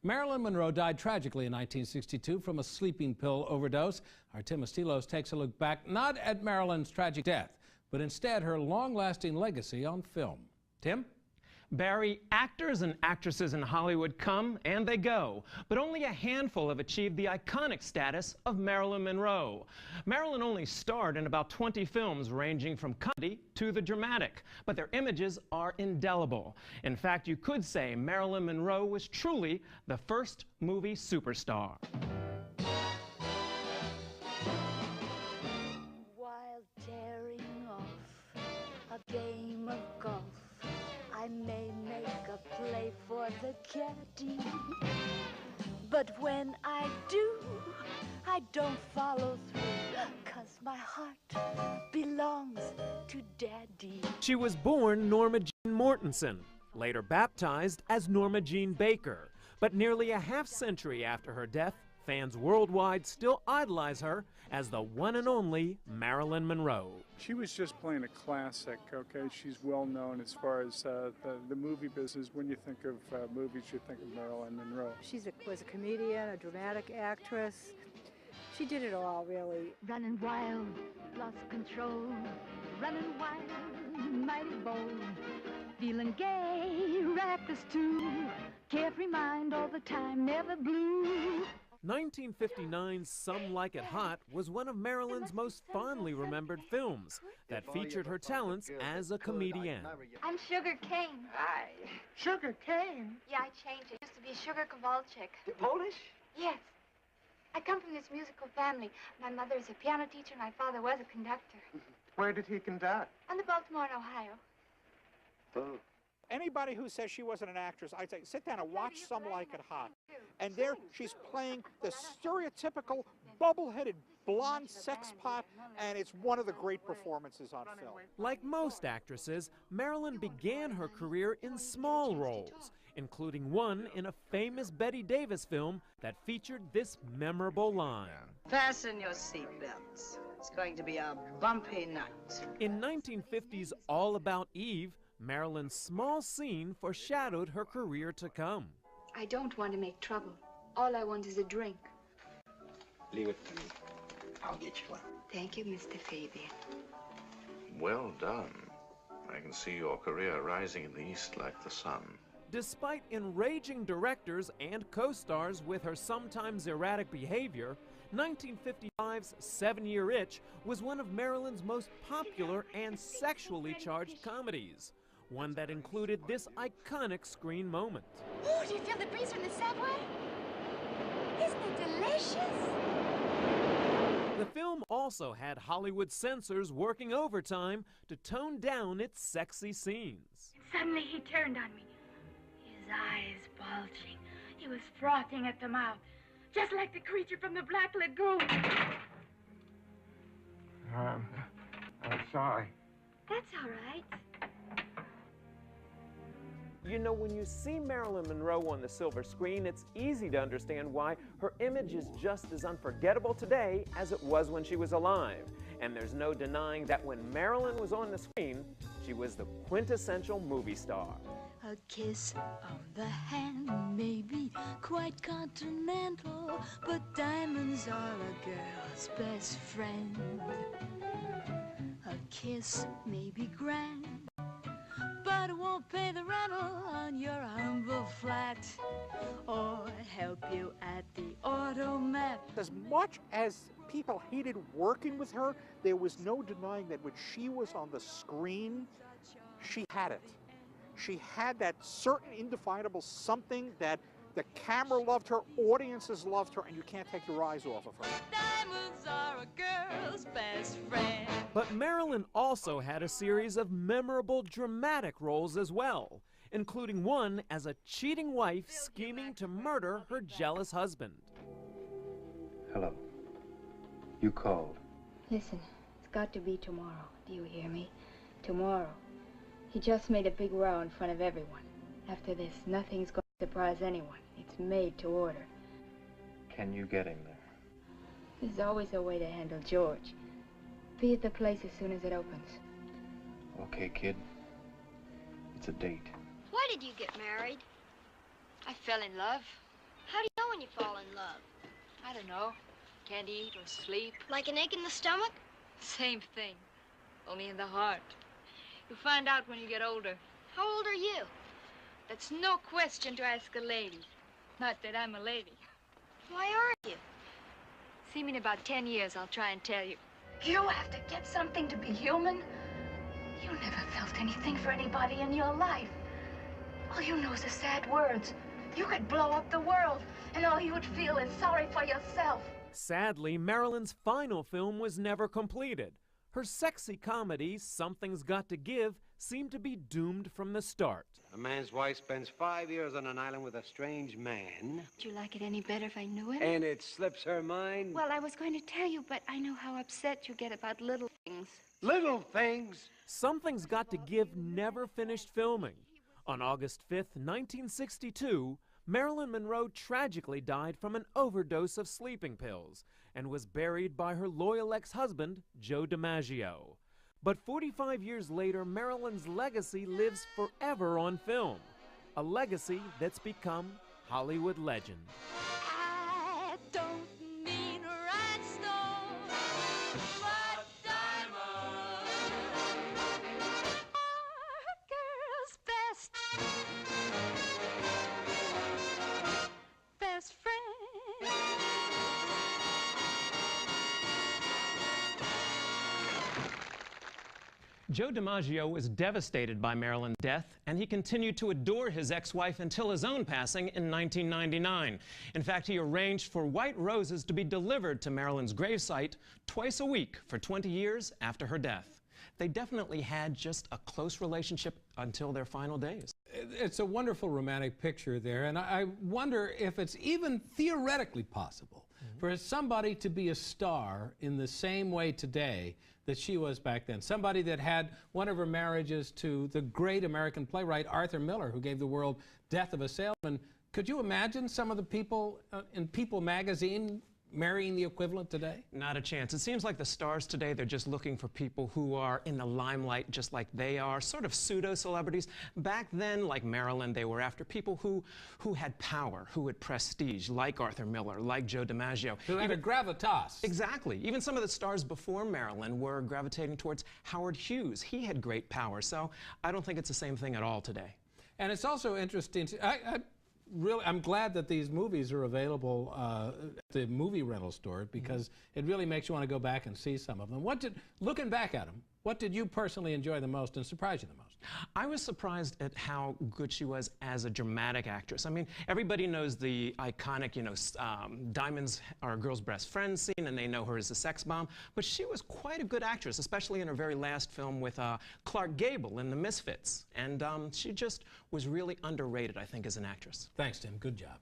Marilyn Monroe died tragically in 1962 from a sleeping pill overdose. Our Tim Estilos takes a look back not at Marilyn's tragic death, but instead her long-lasting legacy on film. Tim? Barry, actors and actresses in Hollywood come and they go, but only a handful have achieved the iconic status of Marilyn Monroe. Marilyn only starred in about 20 films ranging from comedy to the dramatic, but their images are indelible. In fact, you could say Marilyn Monroe was truly the first movie superstar. While tearing off a game of golf, I may make a play for the caddy, but when I do, I don't follow through, 'cause my heart belongs to Daddy. She was born Norma Jean Mortensen, later baptized as Norma Jean Baker. But nearly a half-century after her death, fans worldwide still idolize her as the one and only Marilyn Monroe. She was just playing a classic, okay? She's well known as far as the movie business. When you think of movies, you think of Marilyn Monroe. She was a comedian, a dramatic actress. She did it all, really. Running wild, lost control, running wild, mighty bold, feeling gay, reckless too, carefree mind all the time, never blue. 1959's Some Like It Hot was one of Marilyn's most fondly remembered films that featured her talents as a comedian. I'm Sugar Cane. Hi. Sugar Cane? Yeah, I changed it. It used to be Sugar Kowalczyk. You Polish? Yes. I come from this musical family. My mother is a piano teacher, and my father was a conductor. Where did he conduct? On the Baltimore and Ohio. Oh. Anybody who says she wasn't an actress, I'd say sit down and watch Some Like It Hot. And there she's playing the stereotypical bubble-headed blonde sex pot, and it's one of the great performances on film. Like most actresses, Marilyn began her career in small roles, including one in a famous Bette Davis film that featured this memorable line. Fasten your seatbelts. It's going to be a bumpy night. In 1950's All About Eve, Marilyn's small scene foreshadowed her career to come. I don't want to make trouble. All I want is a drink. Leave it to me. I'll get you one. Thank you, Mr. Fabian. Well done. I can see your career rising in the East like the sun. Despite enraging directors and co-stars with her sometimes erratic behavior, 1955's 7-Year Itch was one of Marilyn's most popular and sexually charged comedies, one that included this iconic screen moment. Oh, do you feel the breeze from the subway? Isn't it delicious? The film also had Hollywood censors working overtime to tone down its sexy scenes. Suddenly he turned on me, his eyes bulging. He was frothing at the mouth, just like the creature from the Black Lagoon. I'm sorry. That's all right. You know, when you see Marilyn Monroe on the silver screen, it's easy to understand why her image is just as unforgettable today as it was when she was alive. And there's no denying that when Marilyn was on the screen, she was the quintessential movie star. A kiss on the hand may be quite continental, but diamonds are a girl's best friend. A kiss may be grand, but it won't pay the rental on your humble flat or help you at the automat. As much as people hated working with her, there was no denying that when she was on the screen, she had it. She had that certain indefinable something that the camera loved her, audiences loved her, and you can't take your eyes off of her. Diamonds are a girl's best friend. But Marilyn also had a series of memorable dramatic roles as well, including one as a cheating wife scheming to murder her jealous husband. Hello. You called. Listen, it's got to be tomorrow. Do you hear me? Tomorrow. He just made a big row in front of everyone. After this, nothing's going to surprise anyone. It's made to order. Can you get him there? There's always a way to handle George. Be at the place as soon as it opens. Okay, kid. It's a date. Why did you get married? I fell in love. when you fall in love? I don't know. Can't eat or sleep. Like an ache in the stomach? Same thing, only in the heart. You'll find out when you get older. How old are you? That's no question to ask a lady. Not that I'm a lady. Why aren't you? See me in about 10 years, I'll try and tell you. You have to get something to be human. You never felt anything for anybody in your life. All you know is the sad words. You could blow up the world, and all you would feel is sorry for yourself. Sadly, Marilyn's final film was never completed. Her sexy comedy, Something's Got to Give, seemed to be doomed from the start. A man's wife spends 5 years on an island with a strange man. Would you like it any better if I knew him? And it slips her mind. Well, I was going to tell you, but I know how upset you get about little things. Little things? Something's Got to Give never finished filming. On August 5th, 1962, Marilyn Monroe tragically died from an overdose of sleeping pills and was buried by her loyal ex-husband, Joe DiMaggio. But 45 years later, Marilyn's legacy lives forever on film, a legacy that's become Hollywood legend. I don't mean rhinestones, but diamonds are a girl's best friend. Joe DiMaggio was devastated by Marilyn's death, and he continued to adore his ex-wife until his own passing in 1999. In fact, he arranged for white roses to be delivered to Marilyn's gravesite twice a week for 20 years after her death. They definitely had just a close relationship until their final days. It's a wonderful romantic picture there, and I wonder if it's even theoretically possible for somebody to be a star in the same way today that she was back then. Somebody that had one of her marriages to the great American playwright Arthur Miller, who gave the world Death of a Salesman. Could you imagine some of the people in People magazine marrying the equivalent today? Not a chance. It seems like the stars today, they're just looking for people who are in the limelight just like they are, sort of pseudo-celebrities. Back then, like Marilyn, they were after people who had power, who had prestige, like Arthur Miller, like Joe DiMaggio. Who had a gravitas. Exactly. Even some of the stars before Marilyn were gravitating towards Howard Hughes. He had great power, so I don't think it's the same thing at all today. And it's also interesting to, I'm glad that these movies are available at the movie rental store, because it really makes you want to go back and see some of them. Looking back at them, what did you personally enjoy the most and surprise you the most? I was surprised at how good she was as a dramatic actress. I mean, everybody knows the iconic, diamonds are a girl's best friend scene, and they know her as a sex bomb. But she was quite a good actress, especially in her very last film with Clark Gable in The Misfits. And she just was really underrated, I think, as an actress. Thanks, Tim. Good job.